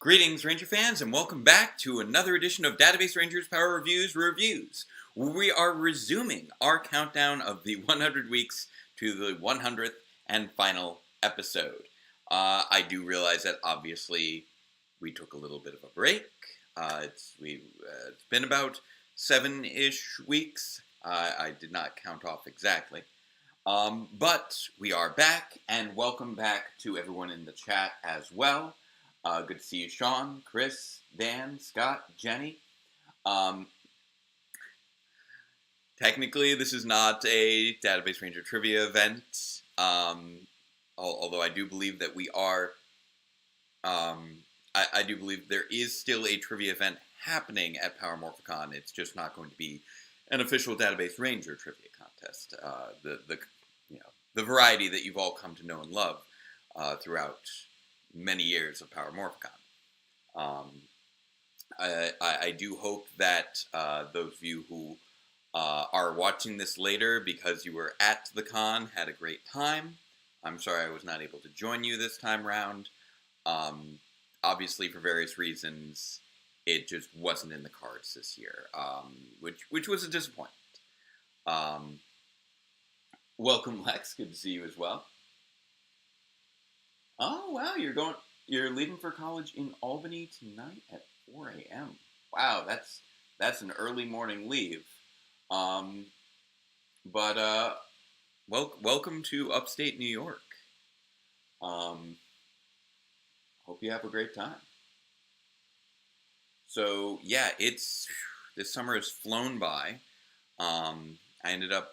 Greetings, Ranger fans, and welcome back to another edition of Database Rangers Power Reviews, where we are resuming our countdown of the 100 weeks to the 100th and final episode. I do realize that obviously we took a little bit of a break. It's been about 7-ish weeks. I did not count off exactly. But we are back, and welcome back to everyone in the chat as well. Good to see you, Sean, Chris, Dan, Scott, Jenny. Technically, this is not a Database Ranger trivia event, although I do believe that we are, I do believe there is still a trivia event happening at Power Morphicon. It's just not going to be an official Database Ranger trivia contest. The variety that you've all come to know and love throughout many years of Power Morphicon. I do hope that those of you who are watching this later because you were at the con had a great time. I'm sorry I was not able to join you this time round. Obviously, for various reasons, it just wasn't in the cards this year, which was a disappointment. Welcome, Lex. Good to see you as well. Oh, wow, you're leaving for college in Albany tonight at 4 a.m. Wow, that's an early morning leave. Welcome to upstate New York. Hope you have a great time. So, yeah, this summer has flown by. I ended up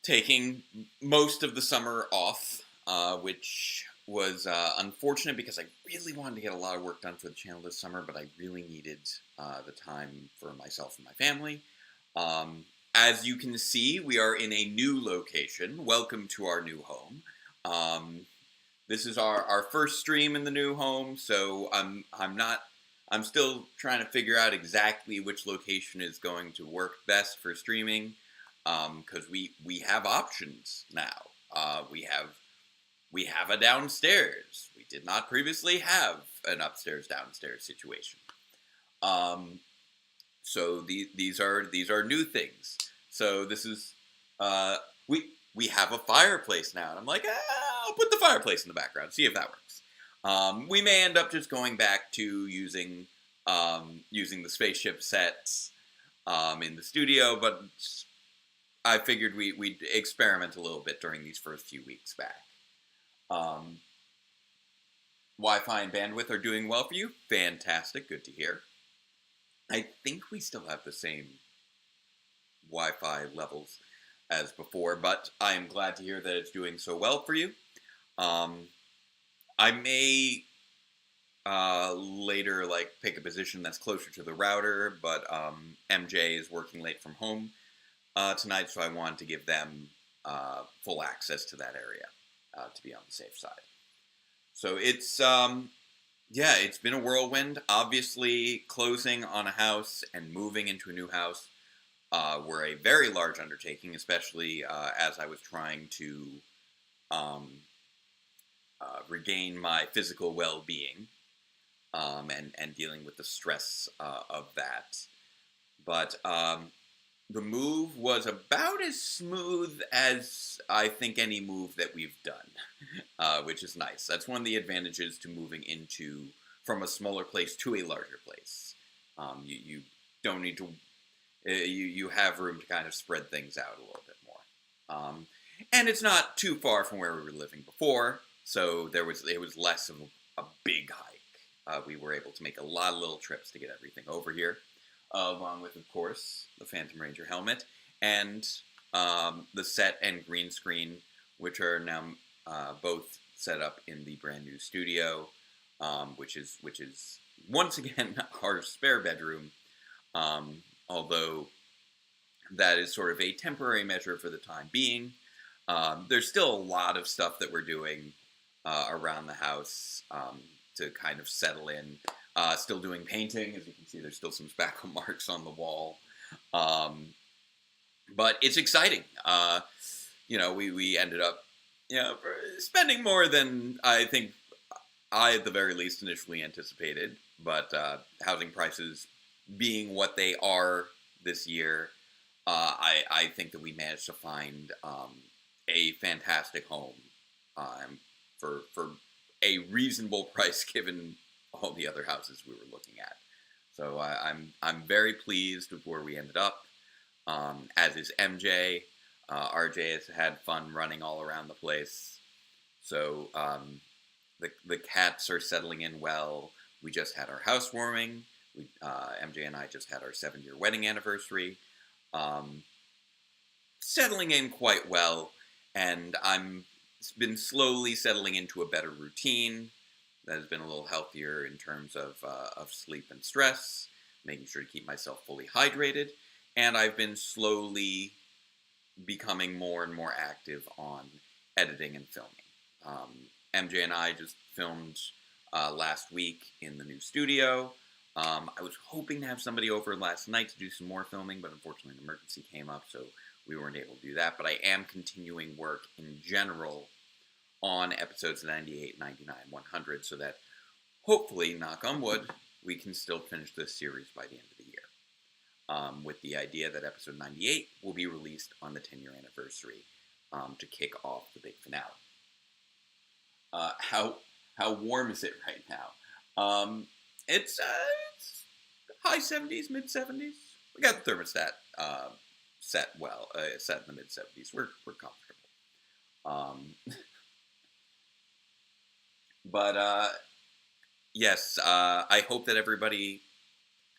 taking most of the summer off. Which was unfortunate because I really wanted to get a lot of work done for the channel this summer, but I really needed the time for myself and my family. As you can see, we are in a new location. Welcome to our new home. This is our first stream in the new home, so I'm still trying to figure out exactly which location is going to work best for streaming, because we have options now. We have a downstairs. We did not previously have an upstairs-downstairs situation. So these are new things. So this is we have a fireplace now, and I'm like, I'll put the fireplace in the background, see if that works. We may end up just going back to using the spaceship sets in the studio, but I figured we'd experiment a little bit during these first few weeks back. Wi-Fi and bandwidth are doing well for you. Fantastic. Good to hear. I think we still have the same Wi-Fi levels as before, but I am glad to hear that it's doing so well for you. I may later pick a position that's closer to the router, but MJ is working late from home tonight, so I wanted to give them full access to that area. To be on the safe side. So it's been a whirlwind. Obviously, closing on a house and moving into a new house were a very large undertaking, especially as I was trying to regain my physical well-being and dealing with the stress of that. But the move was about as smooth as I think any move that we've done, which is nice. That's one of the advantages to moving from a smaller place to a larger place. You don't need to, you have room to kind of spread things out a little bit more. And it's not too far from where we were living before, so it was less of a big hike. We were able to make a lot of little trips to get everything over here. Along with, of course, the Phantom Ranger helmet and the set and green screen, which are now both set up in the brand new studio, which is once again our spare bedroom, although that is sort of a temporary measure for the time being. There's still a lot of stuff that we're doing around the house to kind of settle in. Still doing painting. As you can see, there's still some spackle marks on the wall. But it's exciting. We ended up, spending more than I think I, at the very least, initially anticipated. But housing prices being what they are this year, I think that we managed to find a fantastic home for a reasonable price given all the other houses we were looking at. So I'm very pleased with where we ended up. As is MJ. RJ has had fun running all around the place. So the cats are settling in well. We just had our housewarming. MJ and I just had our 7-year wedding anniversary. Settling in quite well, and I'm been slowly settling into a better routine that has been a little healthier in terms of sleep and stress, making sure to keep myself fully hydrated, and I've been slowly becoming more and more active on editing and filming. MJ and I just filmed last week in the new studio. I was hoping to have somebody over last night to do some more filming, but unfortunately an emergency came up, so we weren't able to do that. But I am continuing work in general on episodes 98, 99, 100, so that hopefully, knock on wood, we can still finish this series by the end of the year. With the idea that episode 98 will be released on the 10-year anniversary to kick off the big finale. How warm is it right now? It's high 70s, mid 70s. We got the thermostat set in the mid 70s. We're comfortable. But yes, I hope that everybody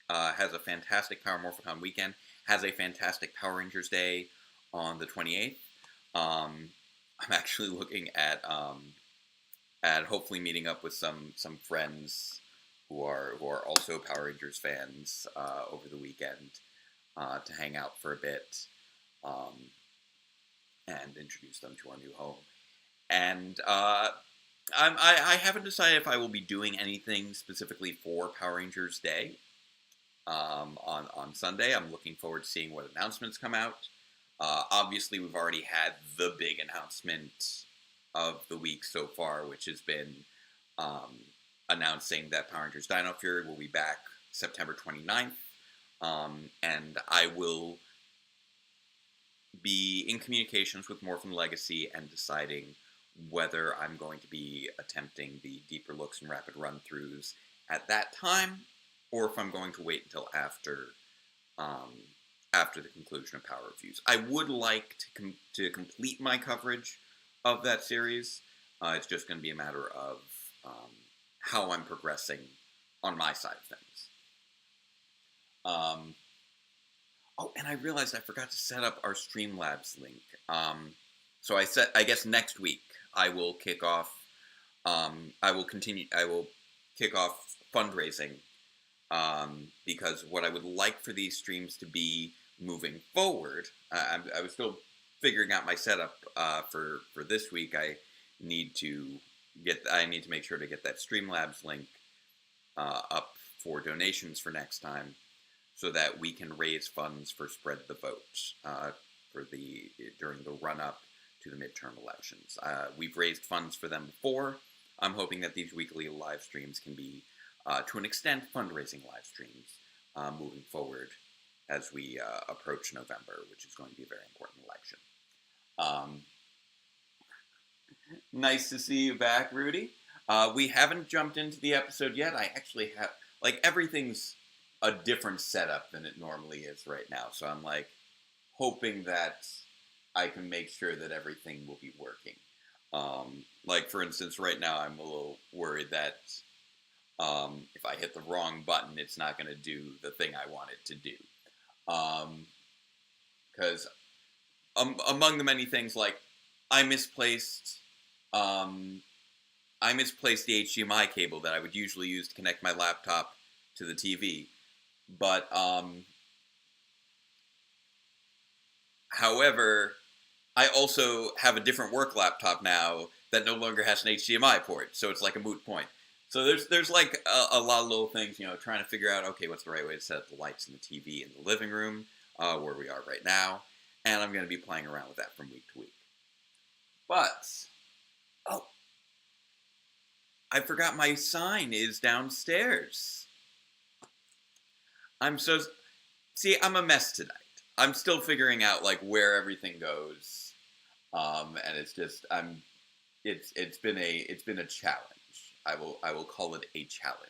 has a fantastic Power Morphicon weekend, has a fantastic Power Rangers Day on the 28th. I'm actually looking at hopefully meeting up with some friends who are also Power Rangers fans over the weekend to hang out for a bit and introduce them to our new home. And I haven't decided if I will be doing anything specifically for Power Rangers Day on Sunday. I'm looking forward to seeing what announcements come out. Obviously, we've already had the big announcement of the week so far, which has been announcing that Power Rangers Dino Fury will be back September 29th. And I will be in communications with Morphin Legacy and deciding whether I'm going to be attempting the deeper looks and rapid run-throughs at that time, or if I'm going to wait until after the conclusion of Power Reviews. I would like to complete my coverage of that series. It's just going to be a matter of how I'm progressing on my side of things. Oh, and I realized I forgot to set up our Streamlabs link. So I guess next week I will kick off. I will kick off fundraising because what I would like for these streams to be moving forward. I was still figuring out my setup for this week. I need to make sure to get that Streamlabs link up for donations for next time, so that we can raise funds for Spread the Vote during the run-up to the midterm elections. We've raised funds for them before. I'm hoping that these weekly live streams can be, to an extent, fundraising live streams moving forward as we approach November, which is going to be a very important election. Nice to see you back, Rudy. We haven't jumped into the episode yet. I actually have, everything's a different setup than it normally is right now. So I'm hoping that I can make sure that everything will be working. For instance, right now I'm a little worried that if I hit the wrong button, it's not going to do the thing I want it to do. Because among the many things, I misplaced the HDMI cable that I would usually use to connect my laptop to the TV. But, however, I also have a different work laptop now that no longer has an HDMI port, so it's like a moot point. So there's a lot of little things, trying to figure out, okay, what's the right way to set up the lights and the TV in the living room, where we are right now, and I'm going to be playing around with that from week to week. But, I forgot my sign is downstairs. I'm so... See, I'm a mess tonight. I'm still figuring out, like, where everything goes. And it's just, it's been a challenge. I will call it a challenge.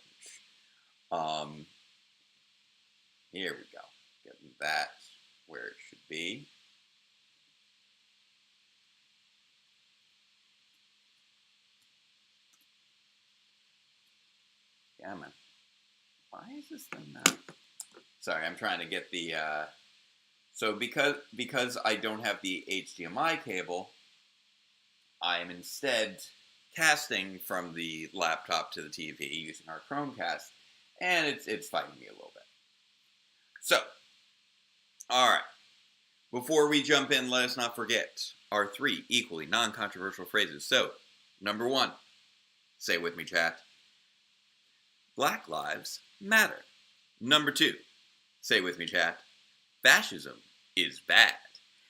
Here we go. Getting that where it should be. Yeah, man. Why is this thing not? Sorry, I'm trying to get the. So because I don't have the HDMI cable, I am instead casting from the laptop to the TV using our Chromecast, and it's fighting me a little bit. So, all right. Before we jump in, let us not forget our 3 equally non-controversial phrases. So, number 1, say it with me, chat. Black lives matter. Number 2, say it with me, chat. Fascism is bad.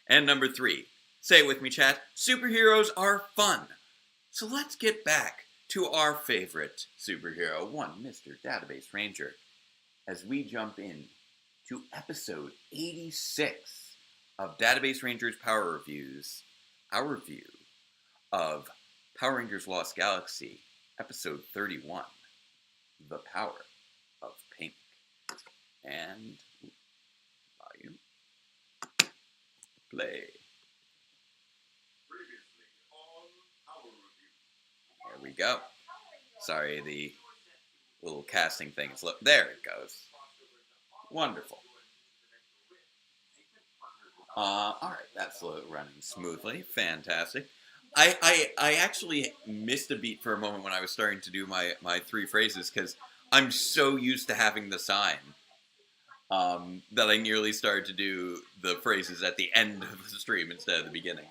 And number 3, say it with me, chat. Superheroes are fun. So let's get back to our favorite superhero, one Mr. Database Ranger, as we jump in to episode 86 of Database Ranger's Power Reviews, our review of Power Rangers Lost Galaxy, episode 31, The Power of Pink. And volume, play. There we go. Sorry, the little casting things. Look, there it goes. Wonderful. Alright, that's running smoothly. Fantastic. I actually missed a beat for a moment when I was starting to do my 3 phrases, because I'm so used to having the sign that I nearly started to do the phrases at the end of the stream instead of the beginning.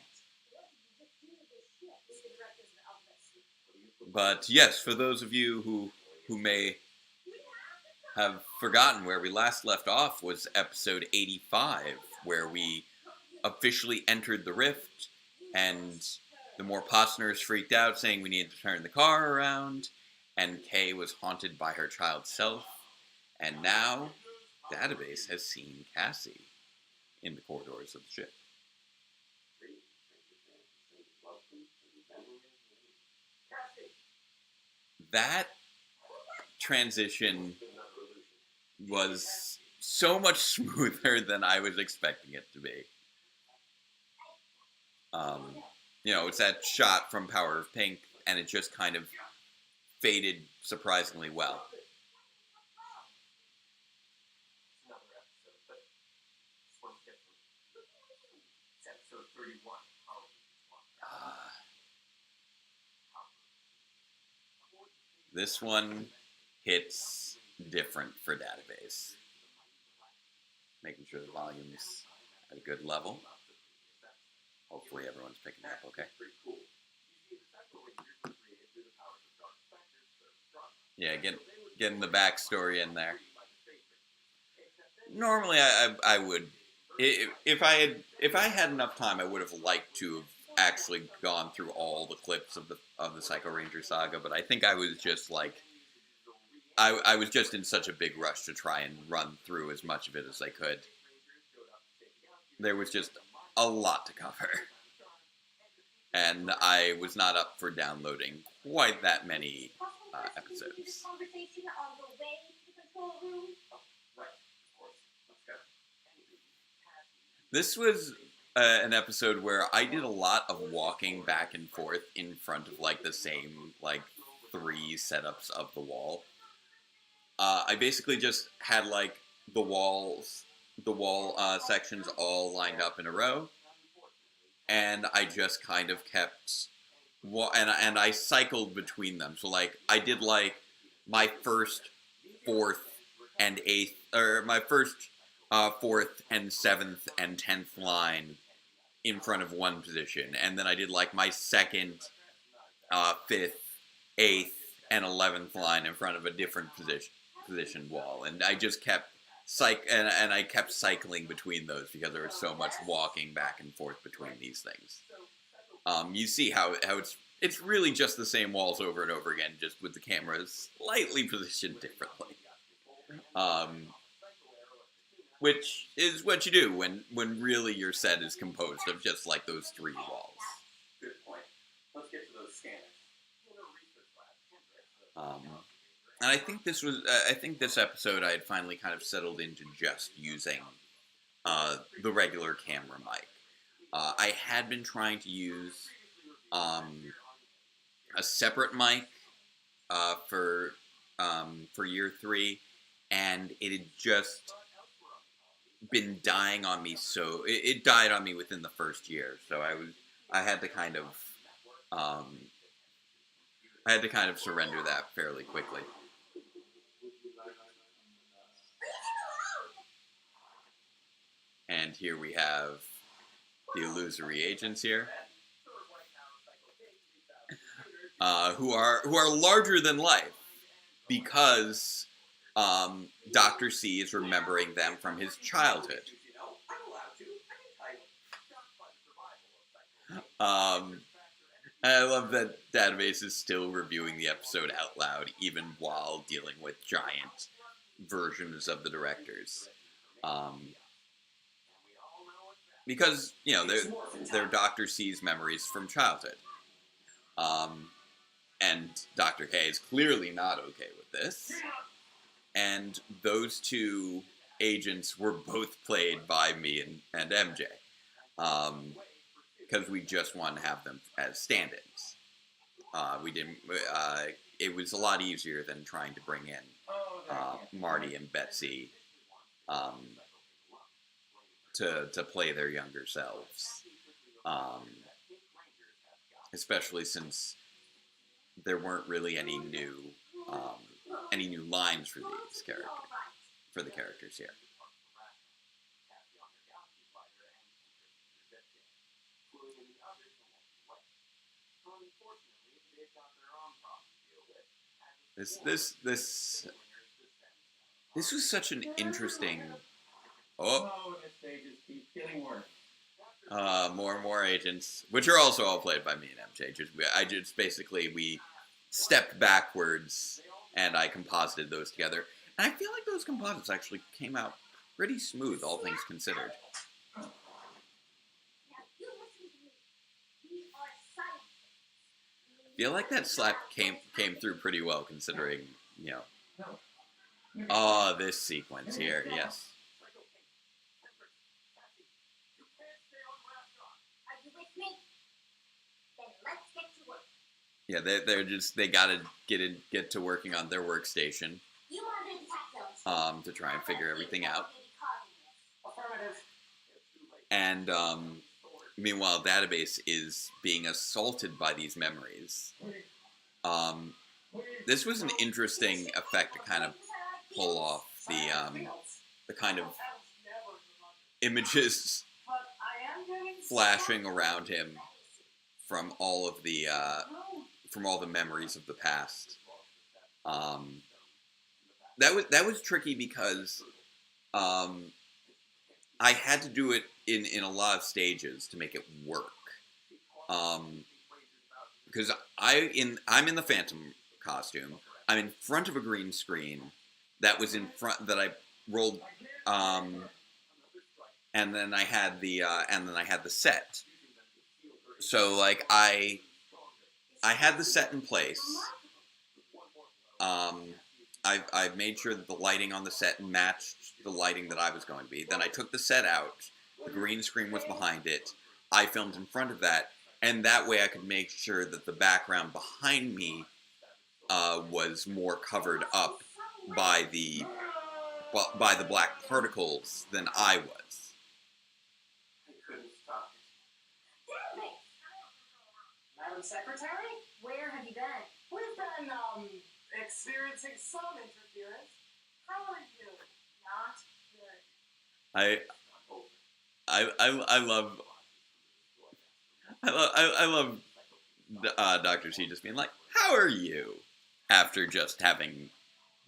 But yes, for those of you who may have forgotten, where we last left off was episode 85, where we officially entered the rift, and the more Posners freaked out, saying we needed to turn the car around, and Kay was haunted by her child self, and now Database has seen Cassie in the corridors of the ship. That transition was so much smoother than I was expecting it to be. It's that shot from Power of Pink, and it just kind of faded surprisingly well. This one hits different for Database. Making sure the volume's at a good level. Hopefully everyone's picking up okay. Yeah, getting the backstory in there. Normally I would, if I had enough time, I would have liked to have actually gone through all the clips of the Psycho Ranger saga, but I think I was just like, I was just in such a big rush to try and run through as much of it as I could. There was just a lot to cover, and I was not up for downloading quite that many episodes. This was an episode where I did a lot of walking back and forth in front of the same 3 setups of the wall. I basically just had the wall sections all lined up in a row, and I just kind of kept, and I cycled between them. So I did my first, 4th, and 8th, or my first, 4th, and 7th, and 10th line in front of one position, and then I did my 2nd, 5th, 8th, and 11th line in front of a different position wall, and I just kept and I kept cycling between those because there was so much walking back and forth between these things. You see how it's it's really just the same walls over and over again, just with the cameras slightly positioned differently. Which is what you do when really your set is composed of just like those 3 walls. Good point. Let's get to those scanners. And I think this episode I had finally kind of settled into just using the regular camera mic. I had been trying to use a separate mic for year 3, and it had just been dying on me. So it died on me within the first year. So I had to kind of surrender that fairly quickly. And here we have the illusory agents here, who are larger than life because Dr. C is remembering them from his childhood. I love that Database is still reviewing the episode out loud, even while dealing with giant versions of the directors. Because, you know, they're Dr. C's memories from childhood. And Dr. K is clearly not okay with this. And those 2 agents were both played by me and MJ. Because we just wanted to have them as stand-ins. We didn't. It was a lot easier than trying to bring in Marty and Betsy to play their younger selves, especially since there weren't really any new lines for the characters here. This was such an interesting. More and more agents, which are also all played by me and MJ. We stepped backwards and I composited those together. And I feel like those composites actually came out pretty smooth, all things considered. I feel like that slap came through pretty well, considering, you know. This sequence here, yes. Yeah, they gotta get to working on their workstation, to try and figure everything out. And meanwhile, Database is being assaulted by these memories. This was an interesting effect to kind of pull off the kind of images flashing around him from all the memories of the past. That was tricky because I had to do it in a lot of stages to make it work. Because I'm in the Phantom costume. I'm in front of a green screen that I rolled, and then I had the set. So like I had the set in place. I made sure that the lighting on the set matched the lighting that I was going to be. Then I took the set out. The green screen was behind it. I filmed in front of that, and that way I could make sure that the background behind me was more covered up by the black particles than I was. Madam Secretary, where have you been? We've been, experiencing some interference. How are you? Not good. I love Dr. C just being like, "How are you?" after just having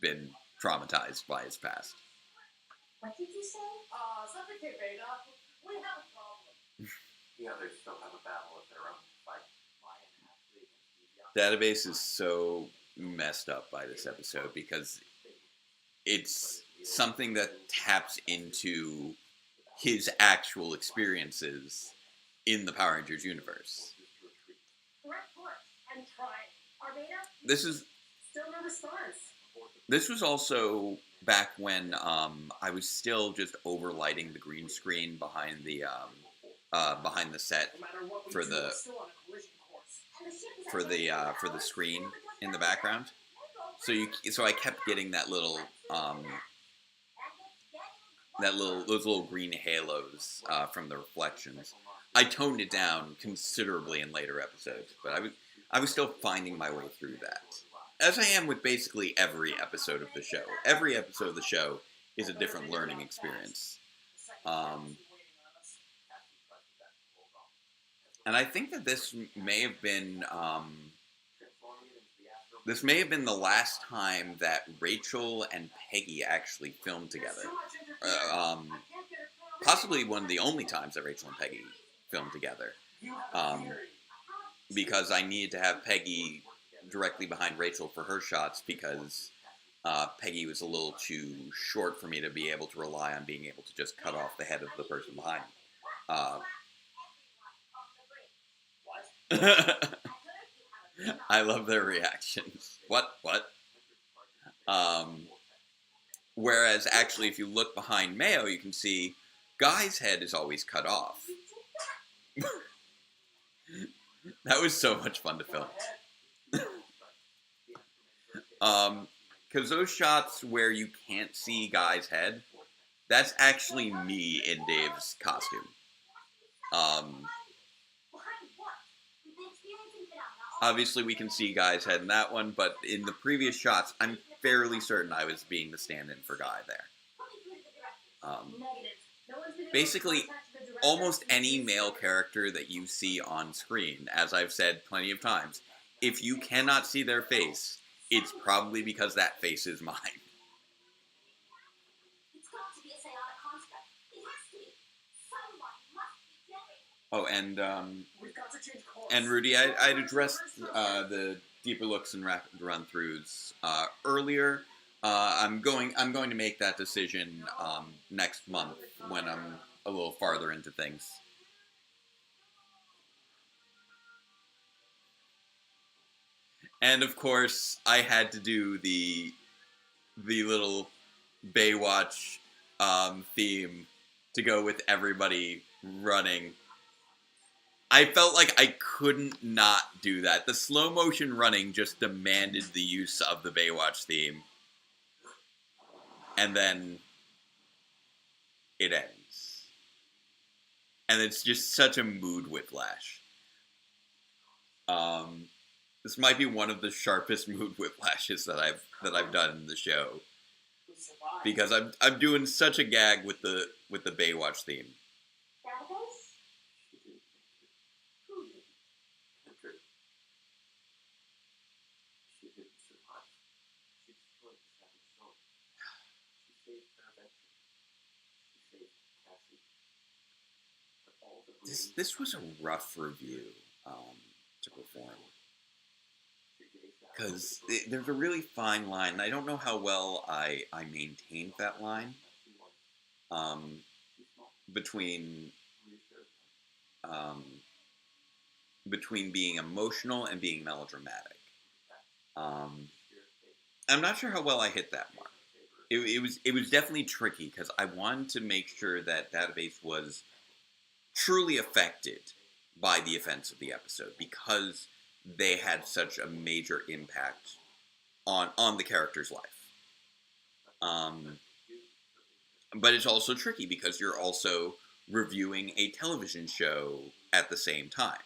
been traumatized by his past. What did you say? Secretary Beta, we have a problem. The others still have a battle of their own to fight. Database is so messed up by this episode because it's something that taps into his actual experiences in the Power Rangers universe. I'm trying. Armena? This is Still no response. This was also back when I was still just overlighting the green screen behind the set No matter what we for do, the we're still on a collision course. And the ship is for the screen in the background. So I kept getting that little those little green halos from the reflections. I toned it down considerably in later episodes, but I was still finding my way through that. As I am with basically every episode of the show. Every episode of the show is a different learning experience. And I think that this may have been the last time that Rachel and Peggy actually filmed together. Possibly one of the only times that Rachel and Peggy filmed together. Because I needed to have Peggy directly behind Rachel for her shots because Peggy was a little too short for me to be able to rely on being able to just cut off the head of the person behind me. I love their reactions. What? Whereas, actually, if you look behind Mayo, you can see Guy's head is always cut off. That was so much fun to film. Because those shots where you can't see Guy's head, that's actually me in Dave's costume. Obviously, we can see Guy's head in that one, but in the previous shots, I'm fairly certain I was being the stand-in for Guy there. Basically, almost any male character that you see on screen, as I've said plenty of times, if you cannot see their face, it's probably because that face is mine. Oh, and Rudy, I'd addressed the deeper looks and rapid run-throughs earlier. I'm going to make that decision next month when I'm a little farther into things. And of course, I had to do the little Baywatch theme to go with everybody running. I felt like I couldn't not do that. The slow motion running just demanded the use of the Baywatch theme. And then it ends. And it's just such a mood whiplash. This might be one of the sharpest mood whiplashes that I've done in the show. Because I'm doing such a gag with the Baywatch theme. This was a rough review to perform. Because there's a really fine line, and I don't know how well I maintained that line between being emotional and being melodramatic. I'm not sure how well I hit that mark. It was definitely tricky because I wanted to make sure that Database was truly affected by the events of the episode because they had such a major impact on the character's life. But it's also tricky because you're also reviewing a television show at the same time.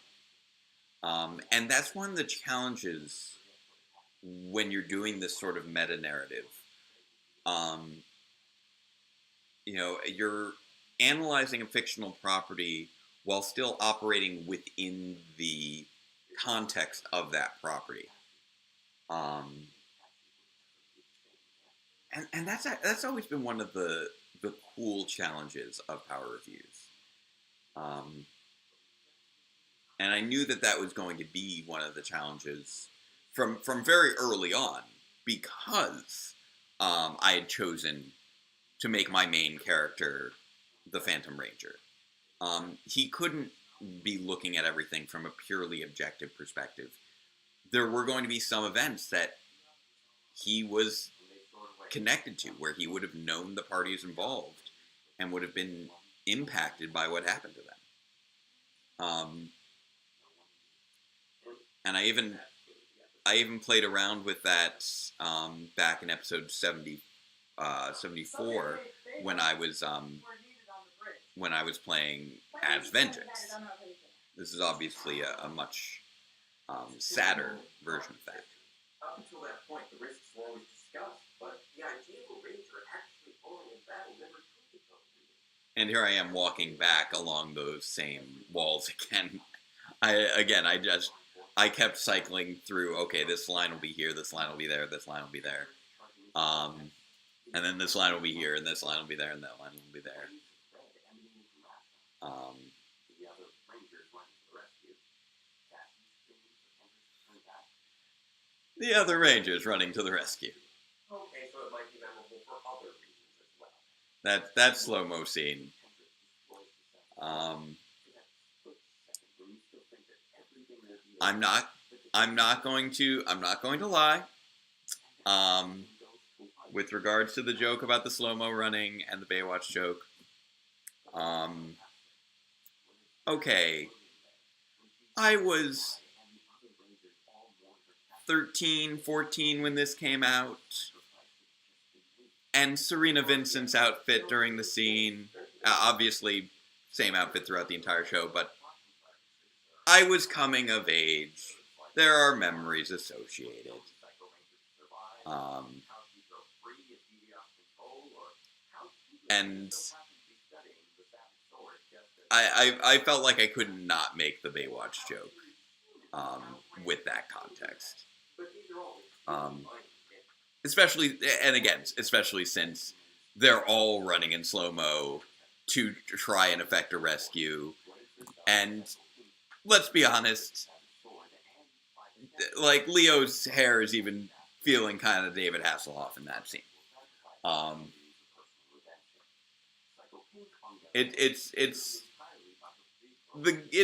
And that's one of the challenges when you're doing this sort of meta-narrative. You're analyzing a fictional property while still operating within the context of that property. And that's always been one of the cool challenges of Power Reviews. And I knew that was going to be one of the challenges from very early on, because I had chosen to make my main character the Phantom Ranger. He couldn't be looking at everything from a purely objective perspective. There were going to be some events that he was connected to, where he would have known the parties involved and would have been impacted by what happened to them. And I even played around with that back in episode 74 when I was playing as Vengeance. This is obviously a much sadder version of that. Up until that point, the risks were always discussed, but the idea of a ranger actually falling in battle never truly felt real. And here I am walking back along those same walls again. I kept cycling through, okay, this line will be here, this line will be there, this line will be there. And then this line will be here, and this line will be there, and that line will be there. The other Rangers running to the rescue. Okay, so it might be memorable for other reasons as well. That slow-mo scene. I'm not going to lie. With regards to the joke about the slow-mo running and the Baywatch joke, okay, I was 13, 14 when this came out, and Serena Vincent's outfit during the scene, obviously same outfit throughout the entire show, but I was coming of age. There are memories associated. And I felt like I could not make the Baywatch joke with that context. Especially since they're all running in slow-mo to try and effect a rescue. And let's be honest, like, Leo's hair is even feeling kind of David Hasselhoff in that scene. It's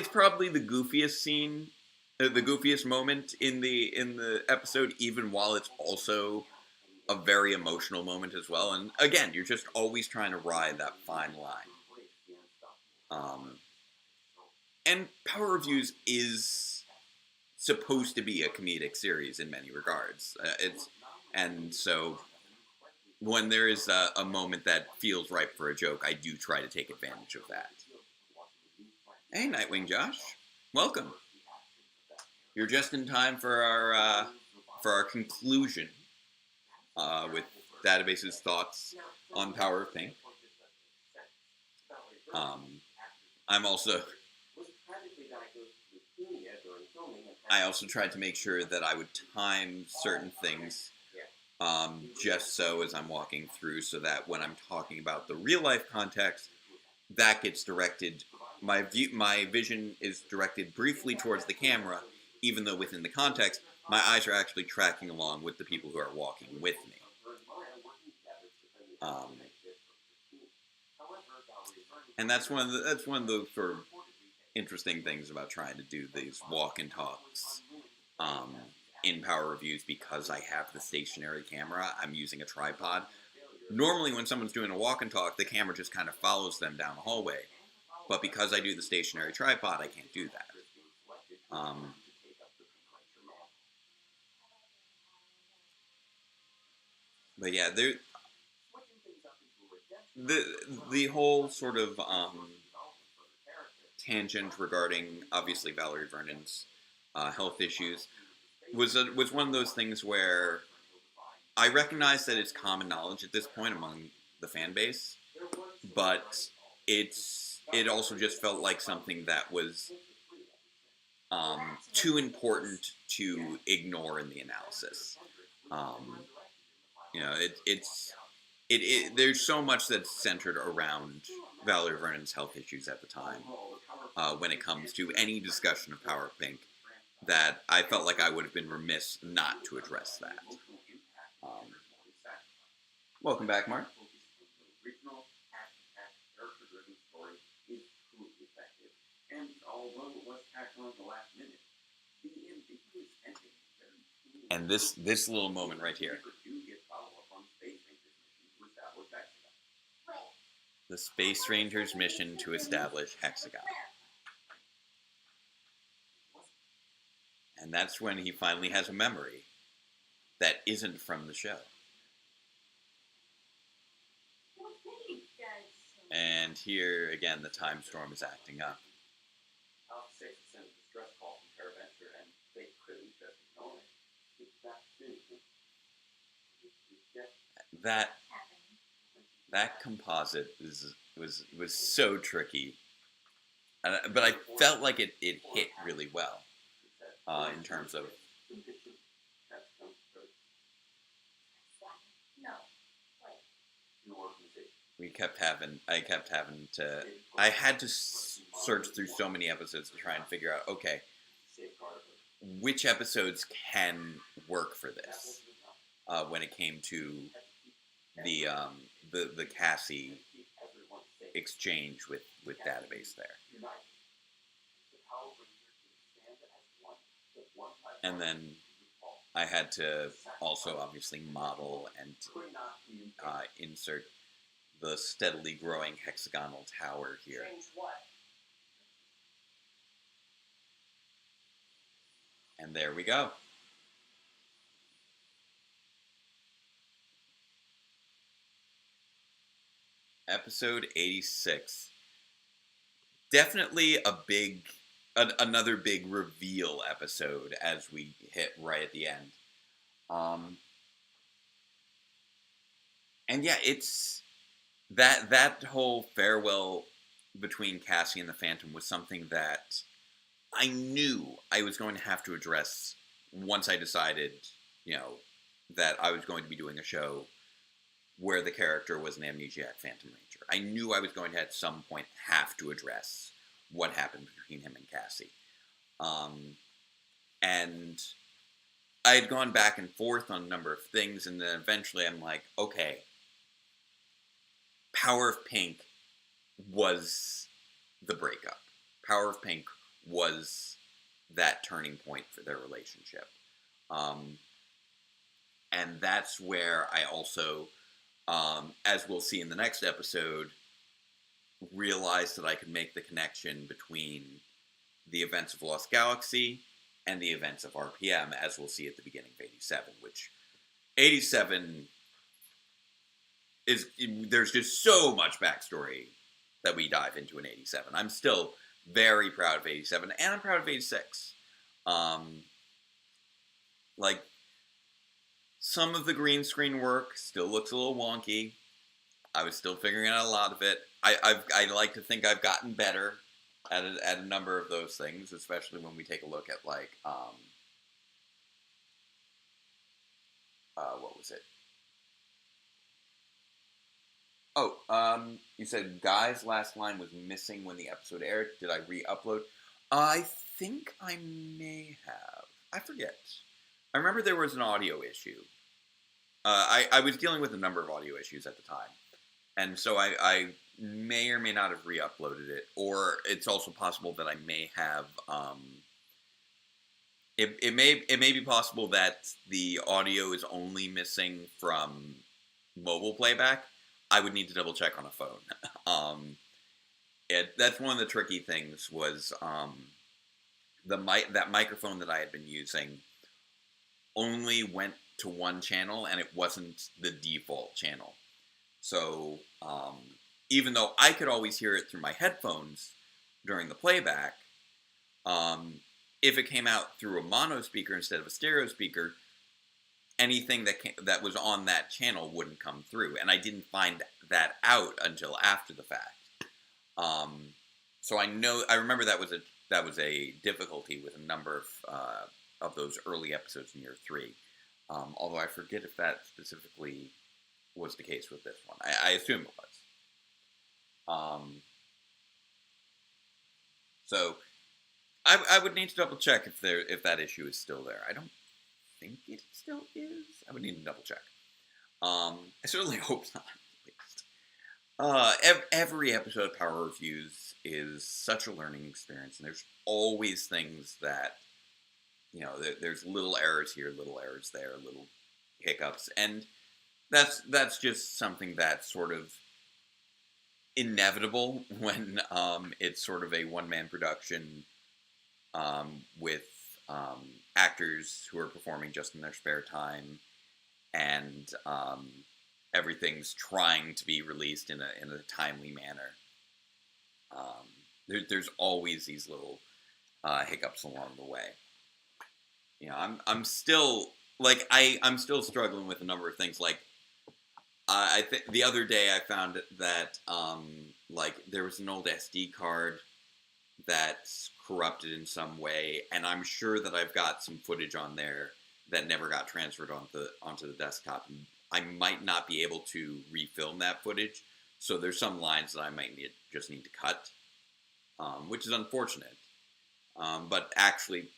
probably the goofiest scene, the goofiest moment in the episode, even while it's also a very emotional moment as well. And again, you're just always trying to ride that fine line. And Power Reviews is supposed to be a comedic series in many regards. And so when there is a moment that feels ripe for a joke, I do try to take advantage of that. Hey, Nightwing Josh, welcome. You're just in time for our conclusion with Database's thoughts on Power of Pink. I also tried to make sure that I would time certain things just so as I'm walking through, so that when I'm talking about the real life context, that gets directed. My vision is directed briefly towards the camera, even though within the context, my eyes are actually tracking along with the people who are walking with me. And that's one of the sort of interesting things about trying to do these walk and talks in Power Reviews, because I have the stationary camera. I'm using a tripod. Normally, when someone's doing a walk and talk, the camera just kind of follows them down the hallway. But because I do the stationary tripod, I can't do that. But yeah, the whole sort of tangent regarding, obviously, Valerie Vernon's health issues was one of those things where I recognize that it's common knowledge at this point among the fan base, but it also just felt like something that was too important to ignore in the analysis. There's so much that's centered around Valerie Vernon's health issues at the time when it comes to any discussion of Power of Pink. that I felt like I would have been remiss not to address that. Welcome back, Mark. Original action-packed, character-driven story is truly effective, and although it was tacked on at the last minute, the ambiguous ending is very cool. And this little moment right here. Do get follow-up on Space Ranger's mission to establish Hexagon. The Space Ranger's mission to establish Hexagon. And that's when he finally has a memory that isn't from the show. And here, again, the time storm is acting up. Alpha 6 sent a distress call from Paraventure, and they couldn't just ignore it. It's that soon. That composite was so tricky. But I felt like it hit really well in terms of... I had to search through so many episodes to try and figure out, okay, which episodes can work for this when it came to the Cassie exchange with database there. And then I had to also obviously model and insert the steadily growing hexagonal tower here. And there we go. Episode 86. Definitely another big reveal episode as we hit right at the end. And yeah, it's that whole farewell between Cassie and the Phantom was something that I knew I was going to have to address once I decided, that I was going to be doing a show where the character was an amnesiac Phantom Ranger. I knew I was going to at some point have to address what happened between him and Cassie. And I had gone back and forth on a number of things, and then eventually I'm like, okay, Power of Pink was the breakup. Power of Pink was that turning point for their relationship. And that's where I also, as we'll see in the next episode, realized that I could make the connection between the events of Lost Galaxy and the events of RPM, as we'll see at the beginning of 87, which 87 is, there's just so much backstory that we dive into in 87. I'm still very proud of 87, and I'm proud of 86. Some of the green screen work still looks a little wonky. I was still figuring out a lot of it. I like to think I've gotten better at a number of those things, especially when we take a look at, what was it? Oh, you said Guy's last line was missing when the episode aired. Did I re-upload? I think I may have. I forget. I remember there was an audio issue. I was dealing with a number of audio issues at the time. And so I may or may not have re-uploaded it. Or it's also possible that I may have... It may be possible that the audio is only missing from mobile playback. I would need to double check on a phone. That's one of the tricky things was that microphone that I had been using only went to one channel, and it wasn't the default channel. So even though I could always hear it through my headphones during the playback, if it came out through a mono speaker instead of a stereo speaker, anything that was on that channel wouldn't come through, and I didn't find that out until after the fact. So I remember that was a difficulty with a number of those early episodes in year 3. Although I forget if that specifically was the case with this one. I assume it was. So I would need to double check if that issue is still there. I don't think it still is. I would need to double check. I certainly hope not. At least. Every episode of Power Reviews is such a learning experience, and there's always things that, there's little errors here, little errors there, little hiccups, and that's just something that's sort of inevitable when it's sort of a one-man production with actors who are performing just in their spare time, and everything's trying to be released in a timely manner. There's always these little hiccups along the way. I'm still I'm still struggling with a number of things. Like I think the other day I found that there was an old SD card that's corrupted in some way, and I'm sure that I've got some footage on there that never got transferred onto the desktop. And I might not be able to refilm that footage, so there's some lines that I might just need to cut, which is unfortunate, but actually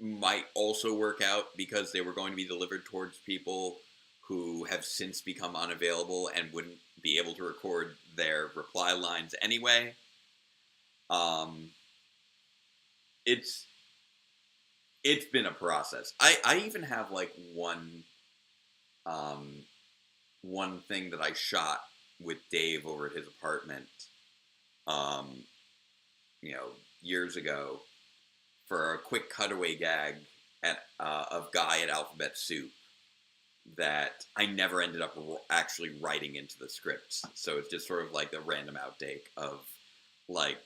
might also work out because they were going to be delivered towards people who have since become unavailable and wouldn't be able to record their reply lines anyway. It's been a process. I even have one thing that I shot with Dave over at his apartment, years ago, for a quick cutaway gag of Guy at Alphabet Soup that I never ended up actually writing into the script. So it's just sort of like a random outtake of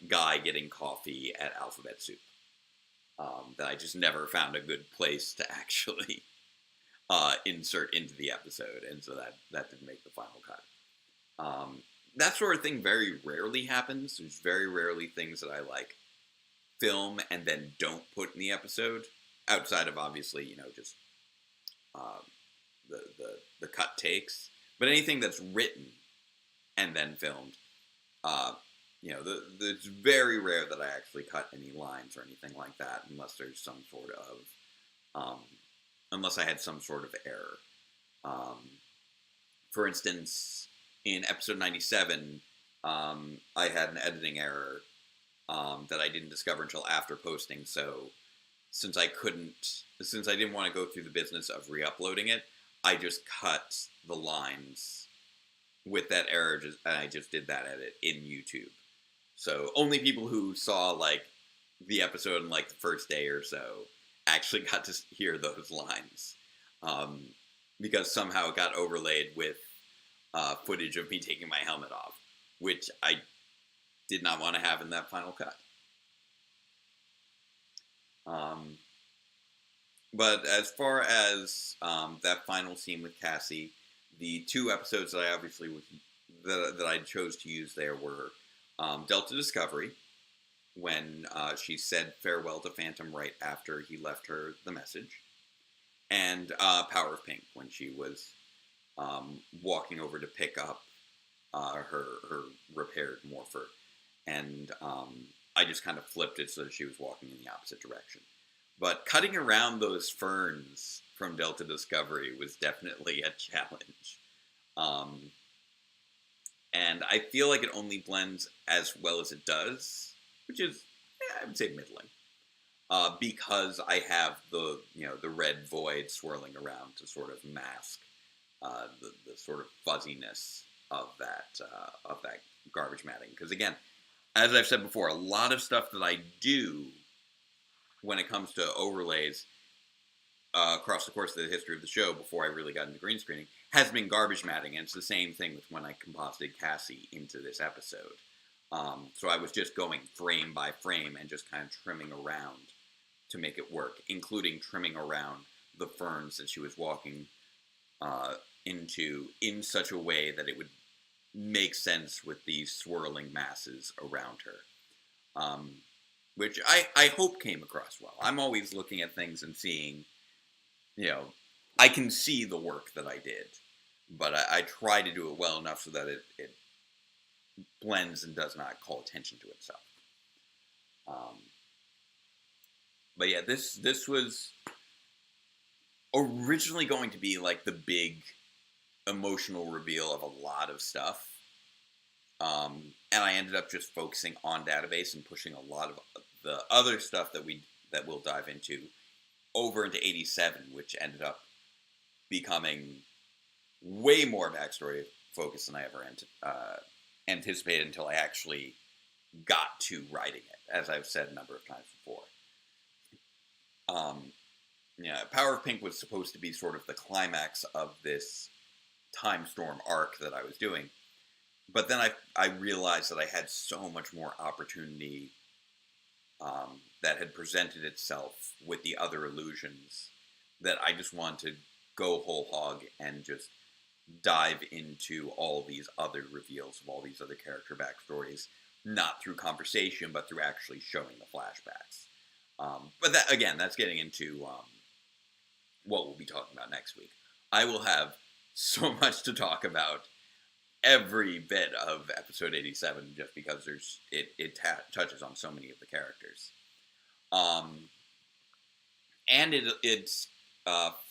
Guy getting coffee at Alphabet Soup. That I just never found a good place to actually insert into the episode, and so that didn't make the final cut. That sort of thing very rarely happens. There's very rarely things that I film and then don't put in the episode, outside of obviously just the cut takes. But anything that's written and then filmed, it's very rare that I actually cut any lines or anything like that, unless there's some sort of, unless I had some sort of error. For instance, in episode 97, I had an editing error that I didn't discover until after posting, so since I didn't want to go through the business of re-uploading it, I just cut the lines with that error, and I just did that edit in YouTube. So only people who saw the episode in the first day or so actually got to hear those lines, because somehow it got overlaid with footage of me taking my helmet off, which I did not want to have in that final cut. But as far as that final scene with Cassie, the two episodes that I obviously that I chose to use there were Delta Discovery, when she said farewell to Phantom right after he left her the message, and Power of Pink, when she was walking over to pick up her repaired morpher, and I just kind of flipped it so that she was walking in the opposite direction. But cutting around those ferns from Delta Discovery was definitely a challenge. And I feel like it only blends as well as it does, which is, I would say, middling. Because I have the red void swirling around to sort of mask the sort of fuzziness of that garbage matting. Because again, as I've said before, a lot of stuff that I do when it comes to overlays across the course of the history of the show, before I really got into green screening, has been garbage matting, and it's the same thing with when I composited Cassie into this episode. So I was just going frame by frame and just kind of trimming around to make it work, including trimming around the ferns that she was walking into in such a way that it would make sense with these swirling masses around her. Which I hope came across well. I'm always looking at things and seeing, I can see the work that I did, but I try to do it well enough so that it blends and does not call attention to itself. But yeah, this was originally going to be like the big emotional reveal of a lot of stuff. And I ended up just focusing on database and pushing a lot of the other stuff that we'll dive into over into 87, which ended up becoming way more backstory focused than I ever anticipated until I actually got to writing it, as I've said a number of times before. Yeah, Power of Pink was supposed to be sort of the climax of this Time Storm arc that I was doing. But then I realized that I had so much more opportunity that had presented itself with the other illusions that I just wanted to go whole hog and just dive into all these other reveals of all these other character backstories, not through conversation, but through actually showing the flashbacks. But that, again, that's getting into what we'll be talking about next week. I will have so much to talk about every bit of episode 87 just because it touches on so many of the characters. And it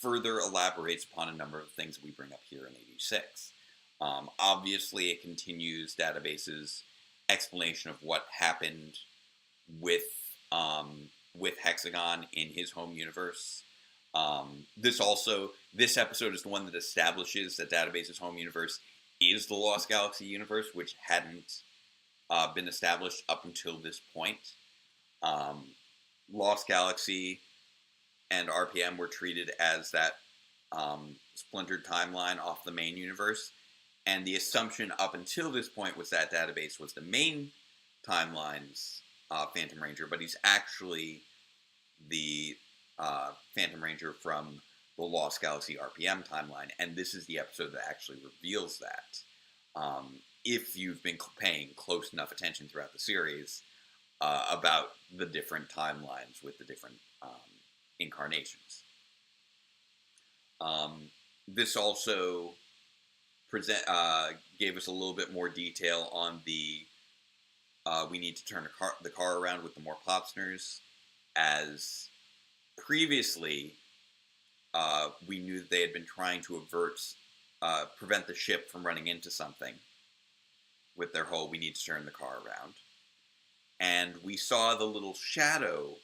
further elaborates upon a number of things that we bring up here in 86. Obviously, it continues Database's explanation of what happened with Hexagon in his home universe. This episode is the one that establishes that Database's home universe is the Lost Galaxy universe, which hadn't been established up until this point. Lost Galaxy and RPM were treated as that splintered timeline off the main universe, and the assumption up until this point was that Database was the main timeline's Phantom Ranger, but he's actually the Phantom Ranger from the Lost Galaxy RPM timeline, and this is the episode that actually reveals that. If you've been paying close enough attention throughout the series about the different timelines with the different incarnations. This also gave us a little bit more detail on the we need to turn the car around with the more Popsners, as previously we knew that they had been trying to prevent the ship from running into something with their whole we need to turn the car around. And we saw the little shadow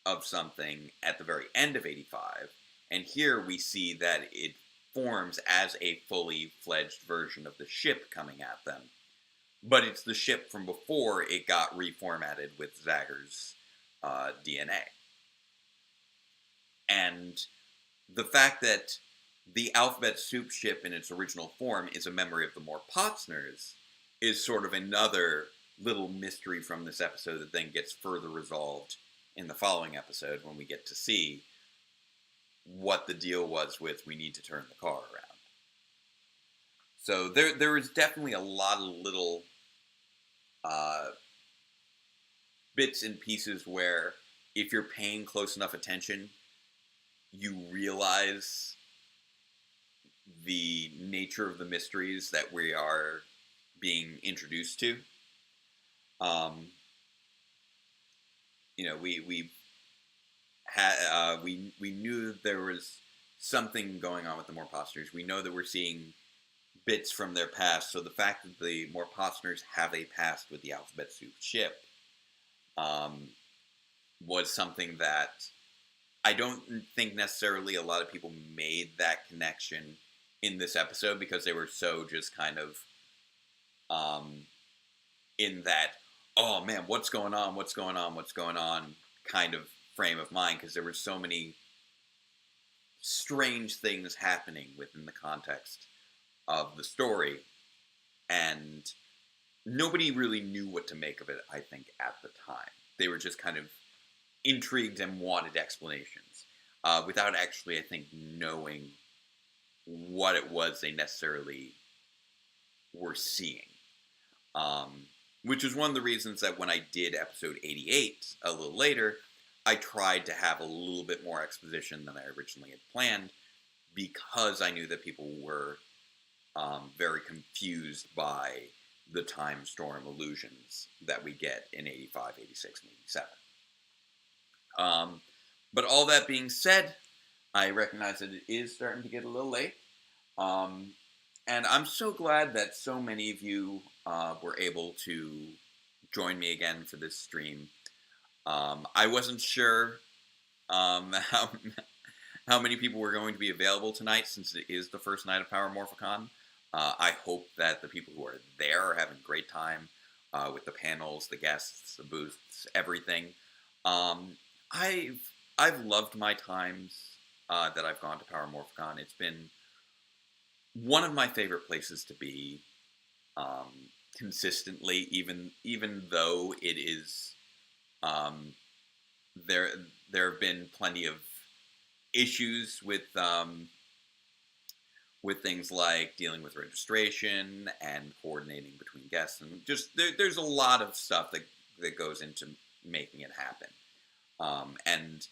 of something at the very end of 85, and here we see that it forms as a fully fledged version of the ship coming at them. But it's the ship from before it got reformatted with Zagger's DNA. And the fact that the Alphabet Soup ship in its original form is a memory of the more Potsners is sort of another little mystery from this episode that then gets further resolved in the following episode when we get to see what the deal was with we need to turn the car around. So there is definitely a lot of little bits and pieces where if you're paying close enough attention, you realize the nature of the mysteries that we are being introduced to. We knew that there was something going on with the Morposters. We know that we're seeing bits from their past, so the fact that the Morposters have a past with the Alphabet Soup ship was something that I don't think necessarily a lot of people made that connection in this episode because they were so just kind of in that, oh man, what's going on kind of frame of mind, because there were so many strange things happening within the context of the story, and nobody really knew what to make of it, I think, at the time. They were just kind of intrigued and wanted explanations, without actually, I think, knowing what it was they necessarily were seeing. Which was one of the reasons that when I did episode 88 a little later, I tried to have a little bit more exposition than I originally had planned, because I knew that people were very confused by the time storm illusions that we get in 85, 86, and 87. But all that being said, I recognize that it is starting to get a little late. And I'm so glad that so many of you were able to join me again for this stream. I wasn't sure how many people were going to be available tonight, since it is the first night of Power Morphicon. I hope that the people who are there are having a great time with the panels, the guests, the booths, everything. I've loved my times that I've gone to Power Morphicon. It's been one of my favorite places to be consistently, even though it is there have been plenty of issues with things like dealing with registration and coordinating between guests, and just there's a lot of stuff that goes into making it happen. And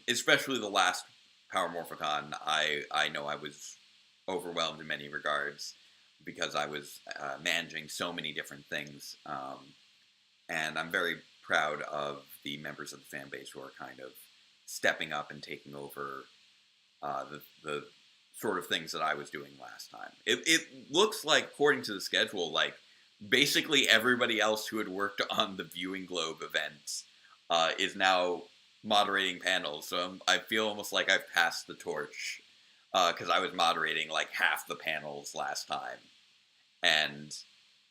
especially the last Power Morphicon, I know I was overwhelmed in many regards because I was managing so many different things. And I'm very proud of the members of the fan base who are kind of stepping up and taking over the sort of things that I was doing last time. It looks like, according to the schedule, like basically everybody else who had worked on the Viewing Globe events is now moderating panels. So I feel almost like I've passed the torch because I was moderating like half the panels last time. And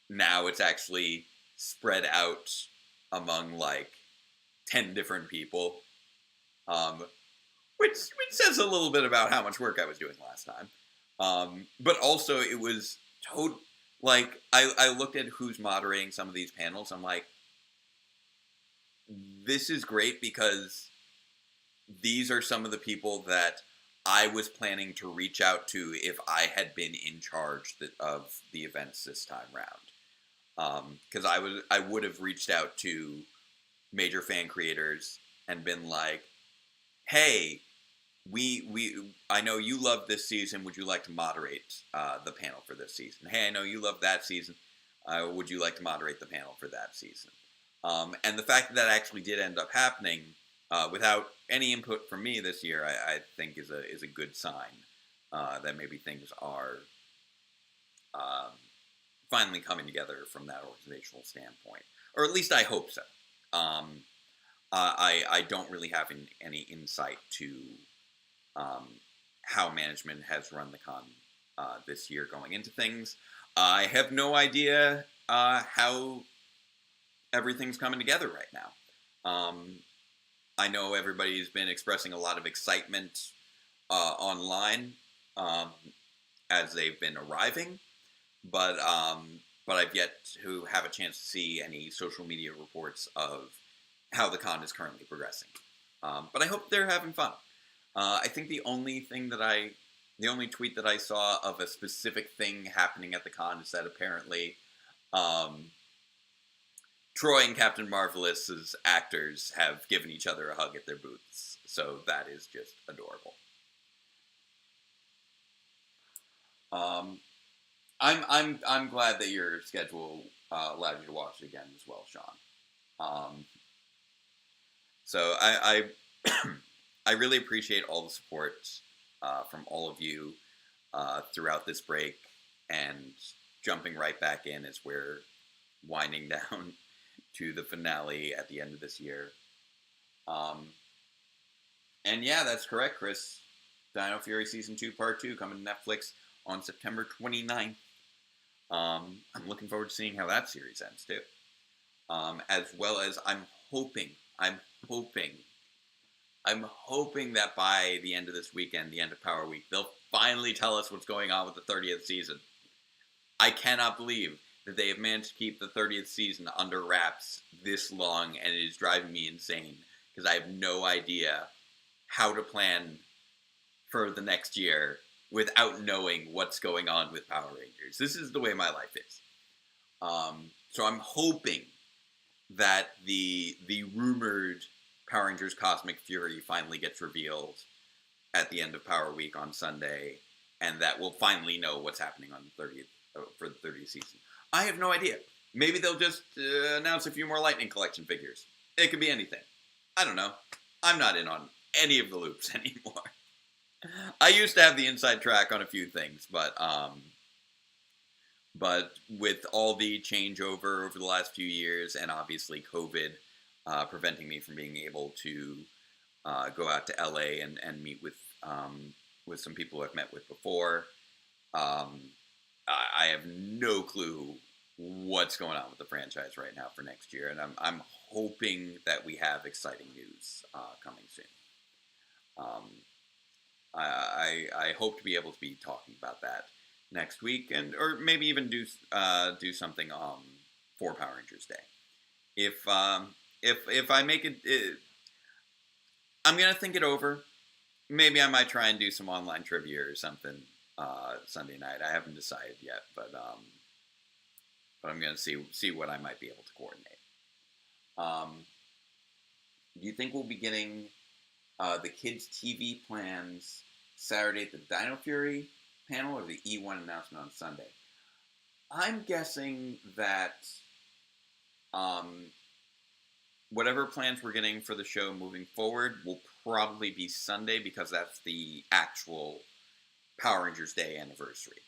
now it's actually spread out among like 10 different people. Which says a little bit about how much work I was doing last time. But also it was like, I looked at who's moderating some of these panels. I'm like, this is great because these are some of the people that I was planning to reach out to if I had been in charge of the events this time round. Because I would have reached out to major fan creators and been like, hey, I know you love this season. Would you like to moderate the panel for this season? Hey, I know you love that season. Would you like to moderate the panel for that season? And the fact that actually did end up happening without any input from me this year, I think is a good sign that maybe things are finally coming together from that organizational standpoint, or at least I hope so. I don't really have any insight to how management has run the con this year going into things. I have no idea how everything's coming together right now. I know everybody's been expressing a lot of excitement online as they've been arriving, but I've yet to have a chance to see any social media reports of how the con is currently progressing. But I hope they're having fun. I think the only tweet that I saw of a specific thing happening at the con is that apparently Troy and Captain Marvelous's actors have given each other a hug at their booths. So that is just adorable. I'm glad that your schedule allowed you to watch it again as well, Sean. So I I really appreciate all the support from all of you throughout this break, and jumping right back in as we're winding down to the finale at the end of this year. And yeah, that's correct, Chris. Dino Fury Season 2 Part 2 coming to Netflix on September 29th. I'm looking forward to seeing how that series ends, too. As well as I'm hoping that by the end of this weekend, the end of Power Week, they'll finally tell us what's going on with the 30th season. I cannot believe that they have managed to keep the 30th season under wraps this long, and it is driving me insane, because I have no idea how to plan for the next year without knowing what's going on with Power Rangers. This is the way my life is. So I'm hoping that the rumored Power Rangers Cosmic Fury finally gets revealed at the end of Power Week on Sunday, and that we'll finally know what's happening on the 30th for the 30th season. I have no idea. Maybe they'll just announce a few more Lightning Collection figures. It could be anything. I don't know. I'm not in on any of the loops anymore. I used to have the inside track on a few things, but with all the changeover over the last few years, and obviously COVID preventing me from being able to go out to LA and meet with some people I've met with before, I have no clue what's going on with the franchise right now for next year, and I'm hoping that we have exciting news coming soon. I hope to be able to be talking about that next week, or maybe even do something for Power Rangers Day. If I make it, I'm gonna think it over. Maybe I might try and do some online trivia or something Sunday night. I haven't decided yet, but I'm gonna see what I might be able to coordinate. Do you think we'll be getting the kids' TV plans Saturday at the Dino Fury panel, or the E1 announcement on Sunday? I'm guessing that whatever plans we're getting for the show moving forward will probably be Sunday, because that's the actual Power Rangers Day anniversary.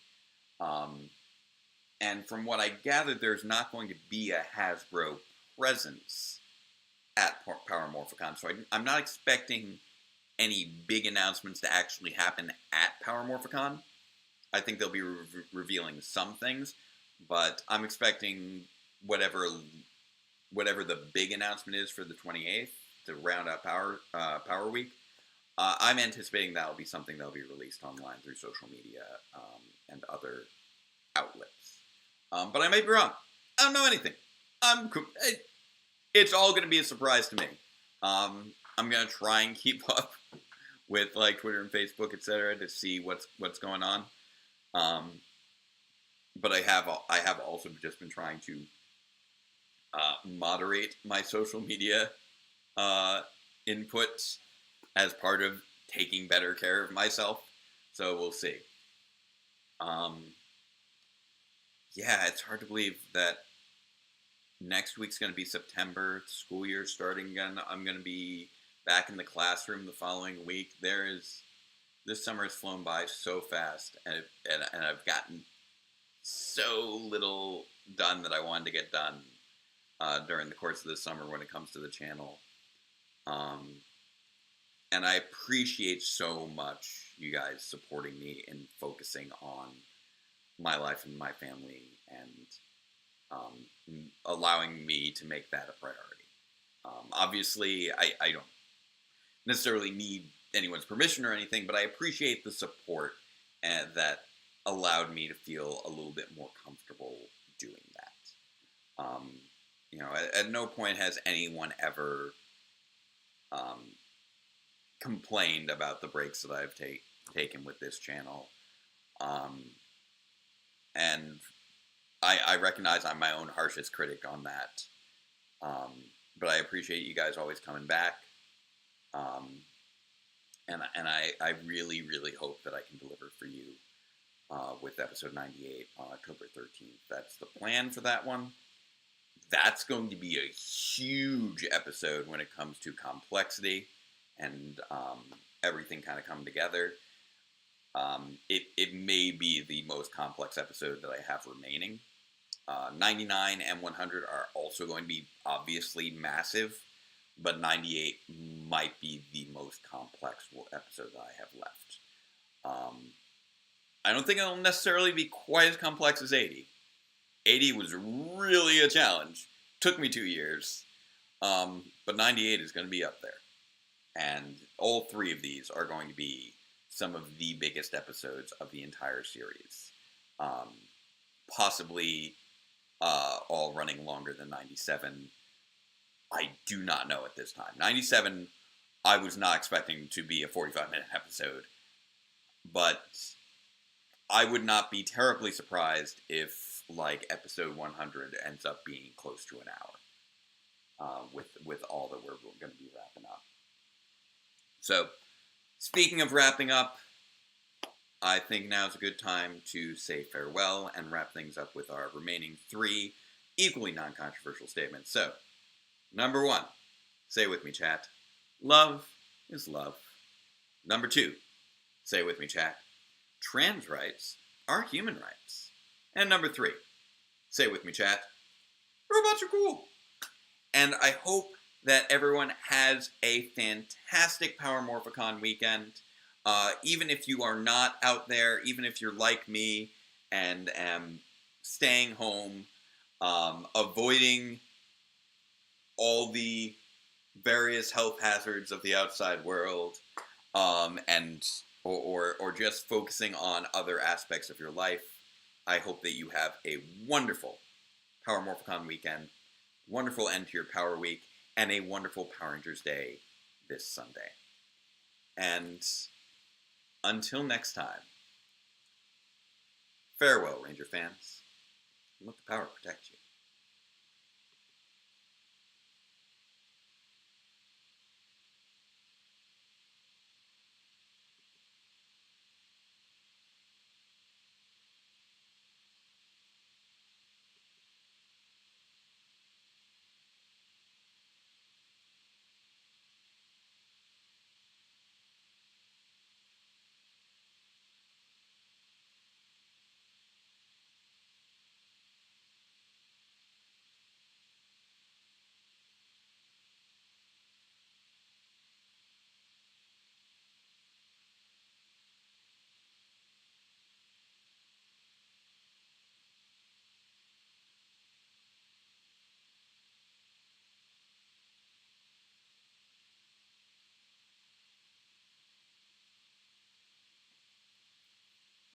And from what I gathered, there's not going to be a Hasbro presence at Power Morphicon, so I'm not expecting any big announcements to actually happen at Power Morphicon. I think they'll be revealing some things, but I'm expecting whatever the big announcement is for the 28th to round out Power Week. I'm anticipating that will be something that will be released online through social media and other outlets. But I may be wrong. I don't know anything. It's all going to be a surprise to me. I'm going to try and keep up with like Twitter and Facebook, etc., to see what's going on. But I have also just been trying to moderate my social media inputs as part of taking better care of myself. So we'll see. Yeah, it's hard to believe that next week's going to be September. School year starting again. I'm going to be back in the classroom the following week. This summer has flown by so fast, and I've gotten so little done that I wanted to get done during the course of the summer when it comes to the channel. And I appreciate so much you guys supporting me and focusing on my life and my family, and allowing me to make that a priority. Obviously, I don't necessarily need anyone's permission or anything, but I appreciate the support that allowed me to feel a little bit more comfortable doing that. At no point has anyone ever complained about the breaks that I've taken with this channel. And I recognize I'm my own harshest critic on that. But I appreciate you guys always coming back. And I really, really hope that I can deliver for you with episode 98 on October 13th. That's the plan for that one. That's going to be a huge episode when it comes to complexity and everything kind of coming together. It may be the most complex episode that I have remaining. 99 and 100 are also going to be obviously massive, but 98 might be the most complex episode that I have left. I don't think it'll necessarily be quite as complex as 80. 80 was really a challenge. Took me 2 years. But 98 is going to be up there. And all three of these are going to be some of the biggest episodes of the entire series. Possibly all running longer than 97. I do not know at this time. 97, I was not expecting to be a 45-minute episode. But I would not be terribly surprised if, like, episode 100 ends up being close to an hour. With all that we're going to be wrapping up. So, speaking of wrapping up, I think now's a good time to say farewell and wrap things up with our remaining 3 equally non-controversial statements. So, number 1, say with me, chat, love is love. Number 2, say it with me, chat, trans rights are human rights. And number 3, say it with me, chat, robots are cool. And I hope that everyone has a fantastic Power Morphicon weekend. Even if you are not out there, even if you're like me and am staying home, avoiding all the various health hazards of the outside world, or just focusing on other aspects of your life, I hope that you have a wonderful Power Morphicon weekend, wonderful end to your Power Week, and a wonderful Power Rangers Day this Sunday. And until next time, farewell, Ranger fans. Let the power protect you.